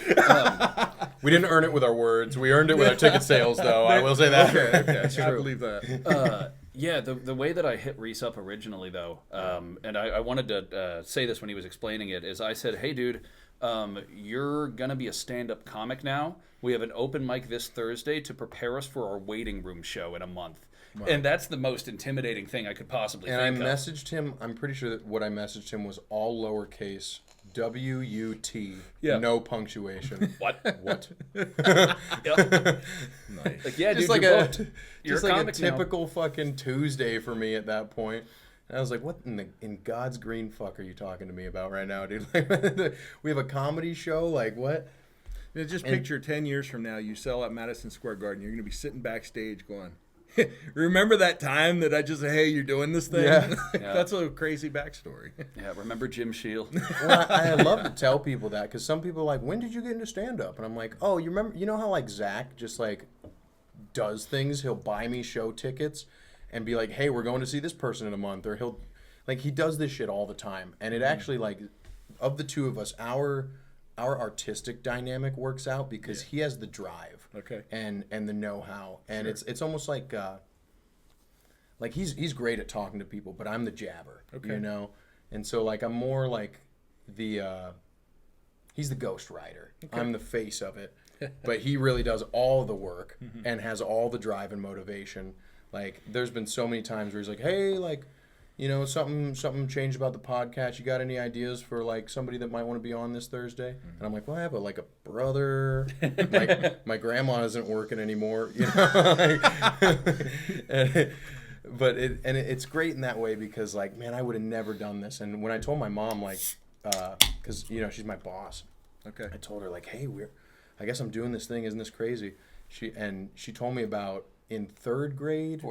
We didn't earn it with our words. We earned it with our ticket sales, though. I will say that.
Okay. I believe that.
Yeah, the way that I hit Reese up originally, though, and I wanted to say this when he was explaining it, is I said, hey, dude, you're going to be a stand-up comic now. We have an open mic this Thursday to prepare us for our waiting room show in a month. Wow. And that's the most intimidating thing I could possibly think of.
And I messaged him, I'm pretty sure that what I messaged him was all lowercase, W-U-T, no punctuation.
What?
What?
Nice. Like, yeah,
just
dude,
just like a typical fucking Tuesday for me at that point. And I was like, what in God's green fuck are you talking to me about right now, dude? We have a comedy show? Like, what?
Just picture 10 years from now, you sell at Madison Square Garden. You're going to be sitting backstage going, remember that time that I just said, hey, you're doing this thing?
Yeah.
That's a crazy backstory.
Yeah, remember Jim Shield?
Well, I love to tell people that because some people are like, when did you get into stand-up? And I'm like, oh, you know how like Zach just like does things? He'll buy me show tickets and be like, hey, we're going to see this person in a month. Or he does this shit all the time. And it actually, like, of the two of us, our artistic dynamic works out because he has the drive and the know-how. And it's almost like he's great at talking to people, but I'm the jabber, you know? And so, like, I'm more like he's the ghost writer. I'm the face of it. But he really does all the work and has all the drive and motivation. Like, there's been so many times where he's like, hey, like, you know, something changed about the podcast. You got any ideas for, like, somebody that might want to be on this Thursday? And I'm like, well, I have a brother. my grandma isn't working anymore, you know? But it's great in that way because, like, man, I would have never done this. And when I told my mom, like, because, you know, she's my boss. I told her, like, hey, I guess I'm doing this thing. Isn't this crazy? She told me about in fourth grade,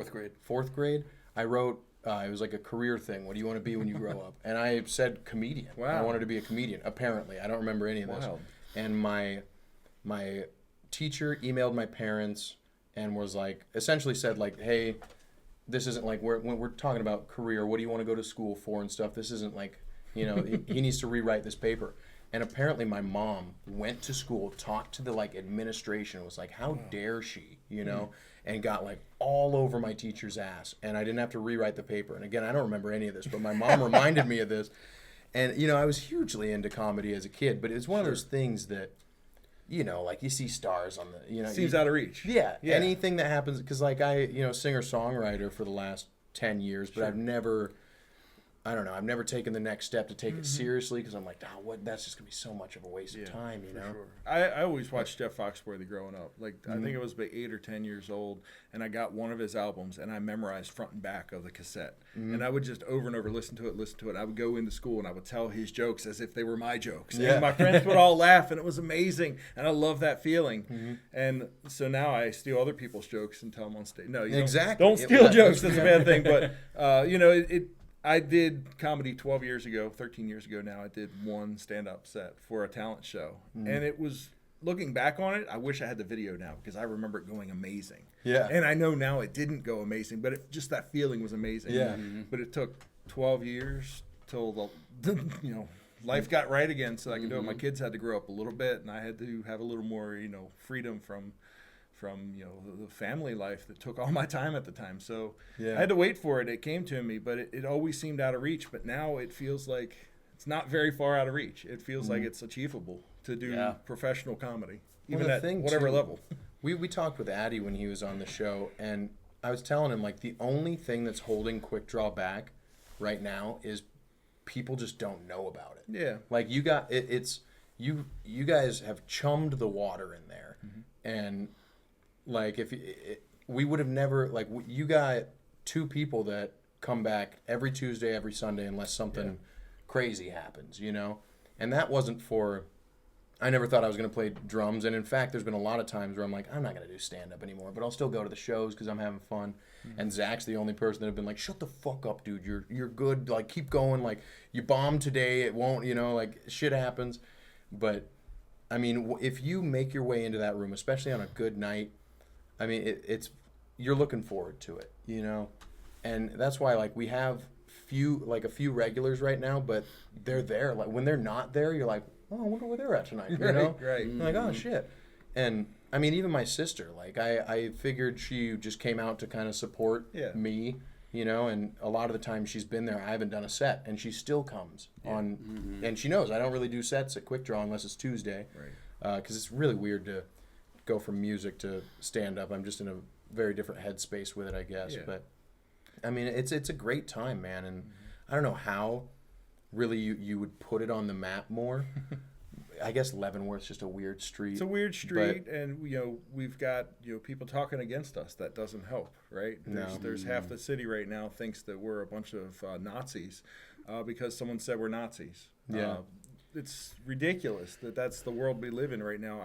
I wrote, it was like a career thing. What do you want to be when you grow up? And I said comedian. Wow. I wanted to be a comedian, apparently. I don't remember any of this. Wow. And my teacher emailed my parents and was like, essentially said, like, hey, this isn't like, when we're talking about career, what do you want to go to school for and stuff? This isn't like, you know, he needs to rewrite this paper. And apparently my mom went to school, talked to the, like, administration, was like, how dare she, you know? And got, like, all over my teacher's ass. And I didn't have to rewrite the paper. And again, I don't remember any of this, but my mom reminded me of this. And, you know, I was hugely into comedy as a kid, but it's one of those things that, you know, like, you see stars on the, you know.
Seems out of reach.
Yeah. Anything that happens, because, like, you know, singer-songwriter for the last 10 years, but I've never taken the next step to take it seriously because I'm like, that's just going to be so much of a waste of time, you know?
Sure. I always watched Jeff Foxworthy growing up. Like, I think I was about 8 or 10 years old, and I got one of his albums, and I memorized front and back of the cassette. And I would just over and over listen to it. I would go into school, and I would tell his jokes as if they were my jokes. Yeah. And my friends would all laugh, and it was amazing. And I love that feeling. And so now I steal other people's jokes and tell them on stage. No, you don't steal jokes. That's a bad thing. But, you know, I did comedy 13 years ago now. I did one stand-up set for a talent show. And it was, looking back on it, I wish I had the video now because I remember it going amazing. Yeah. And I know now it didn't go amazing, but just that feeling was amazing. Yeah. But it took 12 years till you know, life got right again so I could do it. My kids had to grow up a little bit, and I had to have a little more, you know, freedom from you know, the family life that took all my time at the time. So I had to wait for it. It came to me, but it always seemed out of reach. But now it feels like it's not very far out of reach. It feels like it's achievable to do professional comedy, even at whatever level.
We talked with Addy when he was on the show, and I was telling him, like, the only thing that's holding Quik Draw back right now is people just don't know about it. Yeah. Like, you guys have chummed the water in there, and like, we would have never, like, you got 2 people that come back every Tuesday, every Sunday, unless something crazy happens, you know? And that wasn't I never thought I was going to play drums. And in fact, there's been a lot of times where I'm like, I'm not going to do stand-up anymore, but I'll still go to the shows because I'm having fun. And Zach's the only person that have been like, shut the fuck up, dude. You're good. Like, keep going. Like, you bombed today. It won't, you know, like, shit happens. But, I mean, if you make your way into that room, especially on a good night, I mean, you're looking forward to it, you know? And that's why, like, we have a few regulars right now, but they're there. Like, when they're not there, you're like, oh, I wonder where they're at tonight, you know? Right. Like, oh, shit. And, I mean, even my sister, like, I figured she just came out to kind of support me, you know, and a lot of the time she's been there, I haven't done a set, and she still comes on, and she knows I don't really do sets at Quik Draw unless it's Tuesday, because it's really weird to go from music to stand up. I'm just in a very different headspace with it, I guess. But I mean, it's a great time, man, and I don't know how really you would put it on the map more. I guess Leavenworth's just a weird street.
It's a weird street, and we've got people talking against us. That doesn't help, right? There's half the city right now thinks that we're a bunch of Nazis because someone said we're Nazis.
Yeah,
it's ridiculous that's the world we live in right now.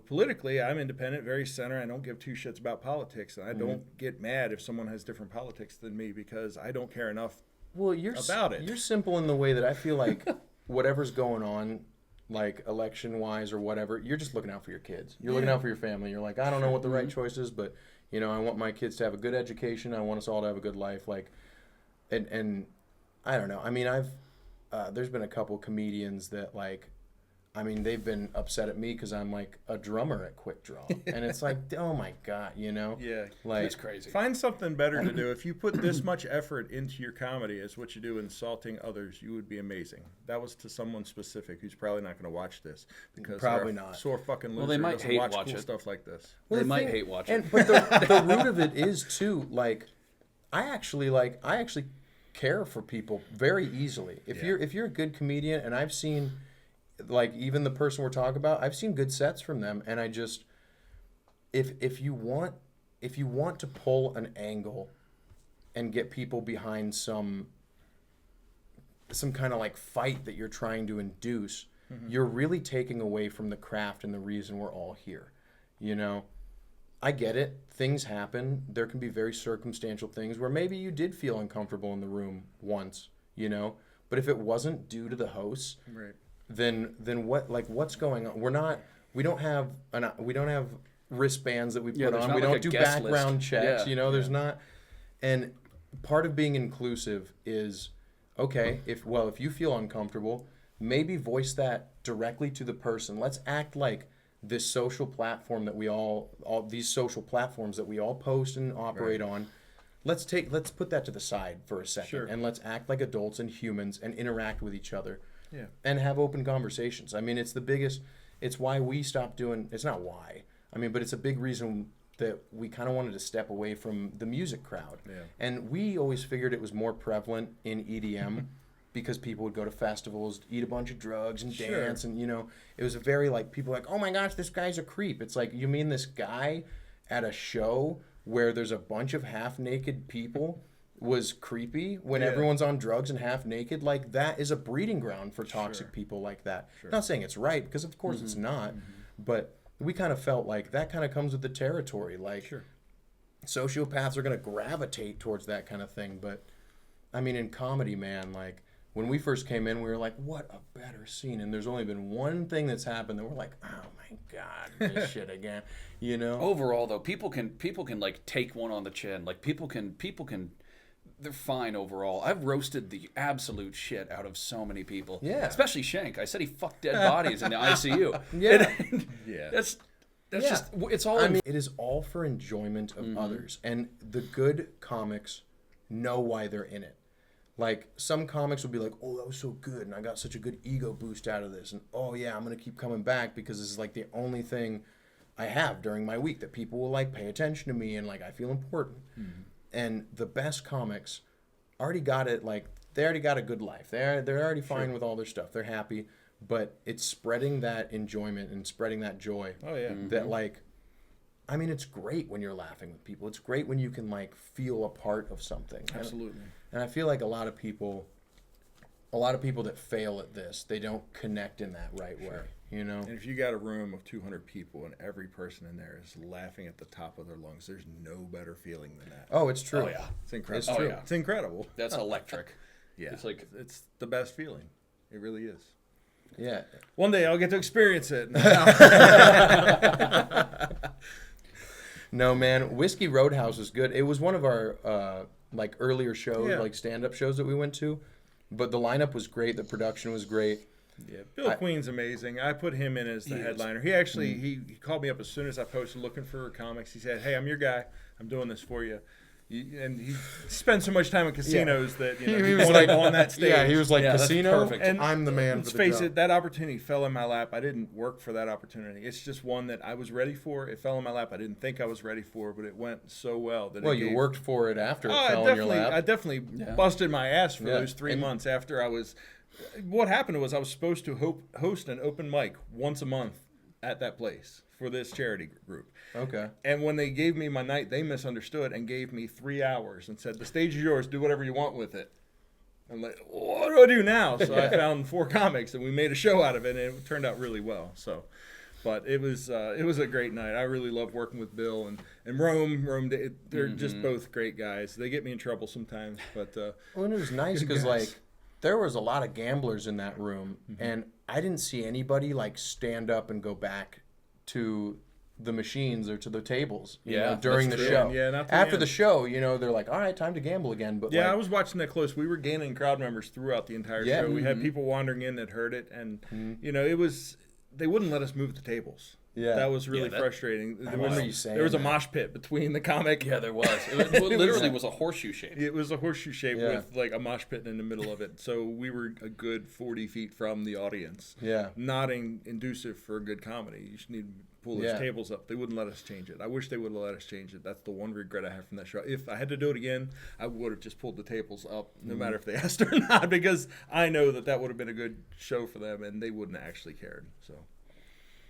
Politically, I'm independent, very center. I don't give two shits about politics, and I don't get mad if someone has different politics than me because I don't care enough about it.
You're simple in the way that I feel like whatever's going on, like election-wise or whatever, you're just looking out for your kids. You're looking out for your family. You're like, I don't know what the right choice is, but, I want my kids to have a good education. I want us all to have a good life. Like, and I don't know. I mean, there's been a couple comedians that, like, they've been upset at me because I'm like a drummer at Quik Draw, and it's like, oh my god,
Yeah,
like
it's crazy.
Find something better to do. If you put this much effort into your comedy as what you do insulting others, you would be amazing. That was to someone specific who's probably not going to watch this because
probably
they're a
not.
Sore fucking loser.
Well, they might
doesn't
hate
watch
watch
cool
it.
stuff like this.
They might hate watch it.
But the root of it is too, like, I actually care for people very easily. If you're a good comedian, and I've seen, like, even the person we're talking about, I've seen good sets from them, and I just, if you want to pull an angle and get people behind some kind of like fight that you're trying to induce, you're really taking away from the craft and the reason we're all here. I get it. Things happen. There can be very circumstantial things where maybe you did feel uncomfortable in the room once, but if it wasn't due to the hosts,
Right.
then what, like, what's going on? We don't have wristbands that we put
there's
on.
not
We
like
don't
a
do
guest
background
list.
checks.
Yeah.
There's not. And part of being inclusive is, okay, if you feel uncomfortable, maybe voice that directly to the person. Let's act like this social platform that all these social platforms that we all post and operate on. Let's put that to the side for a second, and let's act like adults and humans and interact with each other.
Yeah.
And have open conversations. It's why we stopped doing, it's not why, but it's a big reason that we kind of wanted to step away from the music crowd.
Yeah.
And we always figured it was more prevalent in EDM because people would go to festivals, eat a bunch of drugs and dance. And, it was a very, like, people like, oh my gosh, this guy's a creep. It's like, you mean this guy at a show where there's a bunch of half-naked people was creepy when everyone's on drugs and half naked? Like, that is a breeding ground for toxic people like that. Not saying it's right, because of course it's not, but we kind of felt like that kind of comes with the territory. Like, sociopaths are going to gravitate towards that kind of thing. But in comedy, man, like, when we first came in, we were like, what a better scene. And there's only been one thing that's happened that we're like, oh my god, this shit again.
Overall, though, people can like take one on the chin. Like, people can they're fine overall. I've roasted the absolute shit out of so many people.
Yeah.
Especially Shank. I said he fucked dead bodies in the ICU.
Yeah.
That's just, it's all...
it is all for enjoyment of others. And the good comics know why they're in it. Like, some comics will be like, oh, that was so good, and I got such a good ego boost out of this. And, oh, yeah, I'm going to keep coming back because this is, like, the only thing I have during my week that people will, like, pay attention to me and, like, I feel important. And the best comics already got it, like, they already got a good life. They're already fine with all their stuff. They're happy. But it's spreading that enjoyment and spreading that joy.
Oh, yeah.
That, like, it's great when you're laughing with people. It's great when you can, like, feel a part of something.
Absolutely.
And I feel like a lot of people that fail at this, they don't connect in that right way.
And if you got a room of 200 people and every person in there is laughing at the top of their lungs, there's no better feeling than that.
Oh, it's true.
Oh, yeah.
It's incredible.
It's true.
yeah.
It's incredible.
That's electric.
Yeah.
It's like...
It's the best feeling. It really is.
Yeah.
One day I'll get to experience it.
No, man. Whiskey Roadhouse was good. It was one of our like earlier shows, like stand-up shows that we went to. But the lineup was great. The production was great.
Yeah, Bill Queen's amazing. I put him in as the headliner. He actually he called me up as soon as I posted looking for comics. He said, "Hey, I'm your guy. I'm doing this for you. And he spends so much time in casinos that
He
he
was
wanted
like
on that stage.
Yeah, he was like,
Yeah, that's
casino.
perfect.
And
I'm the man.
Let's
for the
face
job.
it, that opportunity fell in my lap. I didn't work for that opportunity. It's just one that I was ready for. It fell in my lap. I didn't think I was ready for, but it went so well that
Well,
it
you
gave,
worked for it after it
Oh,
fell in your lap.
I definitely busted my ass for
Yeah.
those 3
And-
months after I was. What happened was I was supposed to host an open mic once a month at that place for this charity group.
Okay.
And when they gave me my night, they misunderstood and gave me 3 hours and said, "The stage is yours. Do whatever you want with it." I'm like, "What do I do now?" So I found 4 comics and we made a show out of it, and it turned out really well. So, but it was a great night. I really love working with Bill and Rome. They're just both great guys. They get me in trouble sometimes, but
Well, and it was nice
good
because
guys.
like there was a lot of gamblers in that room, and I didn't see anybody like stand up and go back to the machines or to the tables. You know, during the
that's true.
show.
Yeah, not the
After
end.
the show, they're like, "All right, time to gamble again." But
yeah, I
like,
was watching that close. We were gaining crowd members throughout the entire
Yeah.
show. We had people wandering in that heard it, and it was they wouldn't let us move the tables.
Yeah.
That was really
Yeah, that-
frustrating. There
remember
was,
you saying
there was a
that.
mosh pit between the comic.
Yeah, there was. It literally was a horseshoe shape.
It was a horseshoe shape
Yeah.
with like a mosh pit in the middle of it. So we were a good 40 feet from the audience.
Yeah.
Not inducive for a good comedy. You just need to pull those
Yeah.
tables up. They wouldn't let us change it. I wish they would have let us change it. That's the one regret I have from that show. If I had to do it again, I would have just pulled the tables up, no matter if they asked or not, because I know that would have been a good show for them, and they wouldn't have actually cared. So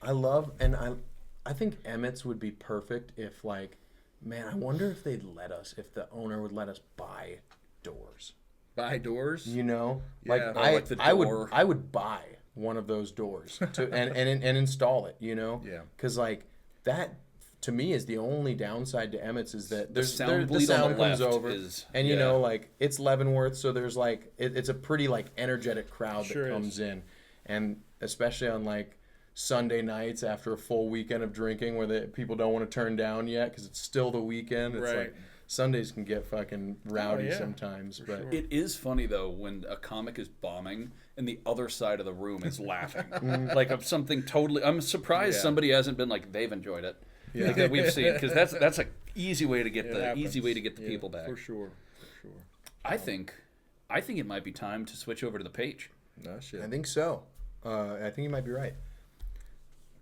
I think Emmett's would be perfect if like, man, I wonder if they'd let us, if the owner would let us buy doors.
buy doors.
You know,
Yeah.
like
Oh,
like the door.
I would buy one of those doors and install it. You know,
Yeah.
because like that to me is the only downside to Emmett's is that
The sound bleed
the
on
sound
the
comes
left
over
is-
and you
yeah.
know like it's Leavenworth, so there's like it's a pretty like energetic crowd
Sure
that
is.
comes in, and especially on like Sunday nights after a full weekend of drinking where the people don't want to turn down yet because it's still the weekend. It's
Right.
like Sundays can get fucking rowdy
yeah,
sometimes, but
sure.
It is funny though when a comic is bombing and the other side of the room is laughing, like of something totally. I'm surprised
Yeah.
somebody hasn't been like they've enjoyed it.
Yeah.
Like, that we've seen because that's a easy way to get
It
the
happens.
the
Yeah,
people back.
For sure.
I think it might be time to switch over to the page.
No shit.
I think so. I think you might be right.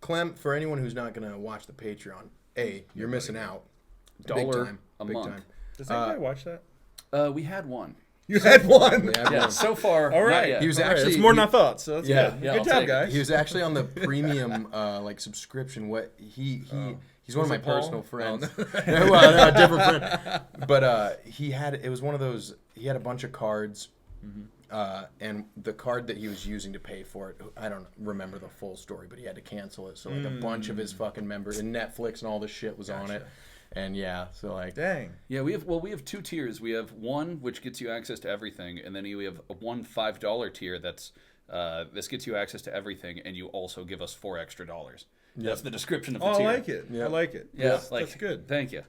Clem, for anyone who's not going to watch the Patreon, you're missing out. Big
$1
time.
a
Big
month.
time.
Does anybody watch that?
We had one.
You had one.
We have
Yeah,
one.
so far.
All
not
right.
yet.
He was
All right,
actually
it's more than
he-
I thought. So that's
Yeah.
good.
Yeah,
Good
I'll
job,
take it.
guys.
He was actually on the premium like subscription. What he's one of my
it Paul?
personal friends.
Oh,
Well, no, a different friend. But it was one of those. He had a bunch of cards, and the card that he was using to pay for it, I don't remember the full story, but he had to cancel it. So like a bunch of his fucking members and Netflix and all this shit was on it. And yeah, so like
Dang.
Yeah, we have 2 tiers. We have one which gets you access to everything, and then we have a $5 tier that's this gets you access to everything, and you also give us $4 extra. That's the description of the
Oh, I
tier.
like it.
Yeah.
I like it.
Yeah,
That's good.
Thank you.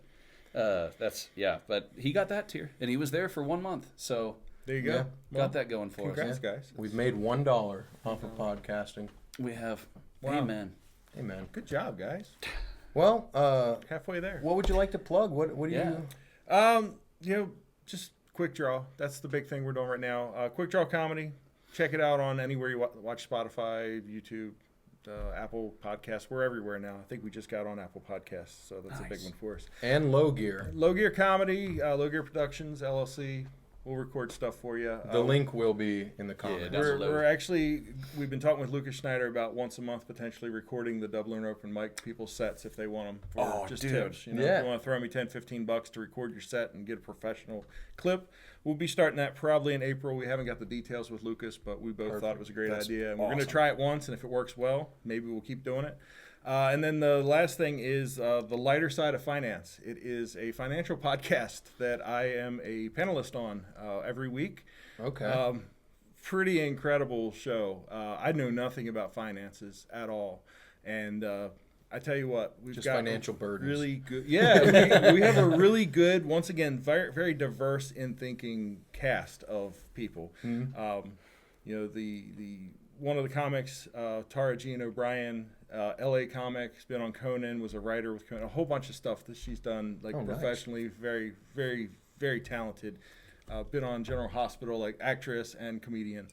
But he got that tier, and he was there for 1 month, so
There you go.
Yeah.
got that going for us.
Congrats, guys.
we've made $1 off of podcasting.
We have.
Wow.
Amen.
Hey man.
Good job, guys.
Well,
Halfway there.
what would you like to plug? What do
Yeah.
you?
Just Quik Draw. That's the big thing we're doing right now. Quik Draw Comedy. Check it out on anywhere you watch Spotify, YouTube, Apple Podcasts. We're everywhere now. I think we just got on Apple Podcasts, so that's a big
Nice.
one for us.
And Low Gear.
Low Gear Comedy, Low Gear Productions, LLC. We'll record stuff for you.
The link will be in the comments.
down below.
We've been talking with Lucas Schneider about once a month potentially recording the Dublin Open mic people's sets if they want them for just
dude.
tips. You know,
Yeah.
if you want to throw me $10-15 to record your set and get a professional clip, we'll be starting that probably in April. We haven't got the details with Lucas, but we both thought it was a great
That's
idea. And we're going to
awesome.
try it once, and if it works well, maybe we'll keep doing it. And then the last thing is the lighter side of finance. It is a financial podcast that I am a panelist on every week.
Okay.
Pretty incredible show. I know nothing about finances at all, and I tell you what, we've
Just
got
financial burdens.
really good. Yeah, we have a really good, once again, very very diverse in thinking cast of people.
Mm-hmm.
The one of the comics, Tara Jean O'Brien, LA comic, has been on Conan, was a writer with Conan, a whole bunch of stuff that she's done like professionally.
Nice.
Very, very, very talented. Been on General Hospital, like actress and comedian.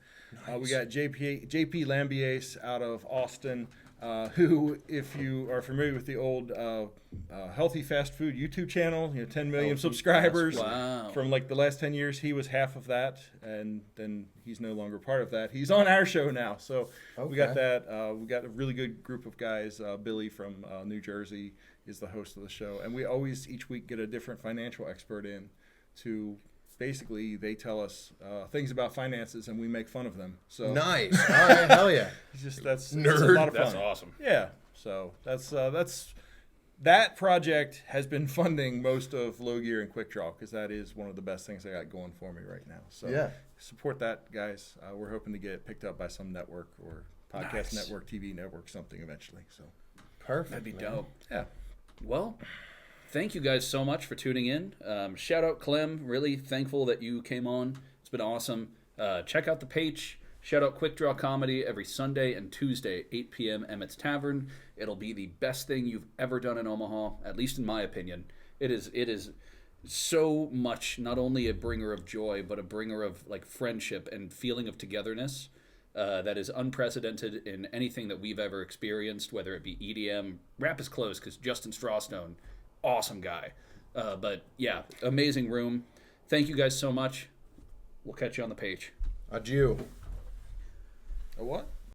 Nice.
We got JP Lambiase out of Austin, who, if you are familiar with the old healthy fast food YouTube channel, 10 million
Healthy
subscribers.
Wow.
From like the last 10 years, he was half of that, and then he's no longer part of that. He's on our show now, so we got that. We got a really good group of guys. Billy from New Jersey is the host of the show, and we always each week get a different financial expert in to. Basically, they tell us things about finances, and we make fun of them. So
Nice. All right, hell yeah.
That's a
Nerd.
lot of fun.
That's awesome.
Yeah. So that project has been funding most of Low Gear and Quik Draw because that is one of the best things I got going for me right now. So
Yeah.
support that, guys. We're hoping to get picked up by some network or podcast network, TV network, something eventually. So
Perfect.
That'd be
man.
dope.
yeah.
Well, thank you guys so much for tuning in. Shout out Clem. Really thankful that you came on. It's been awesome. Check out the page. Shout out Quik Draw Comedy every Sunday and Tuesday, 8 p.m. Emmett's Tavern. It'll be the best thing you've ever done in Omaha, at least in my opinion. It is so much, not only a bringer of joy, but a bringer of like friendship and feeling of togetherness that is unprecedented in anything that we've ever experienced, whether it be EDM. Rap is close because Justin Strawstone, awesome guy. But yeah, amazing room. Thank you guys so much. We'll catch you on the page.
Adieu.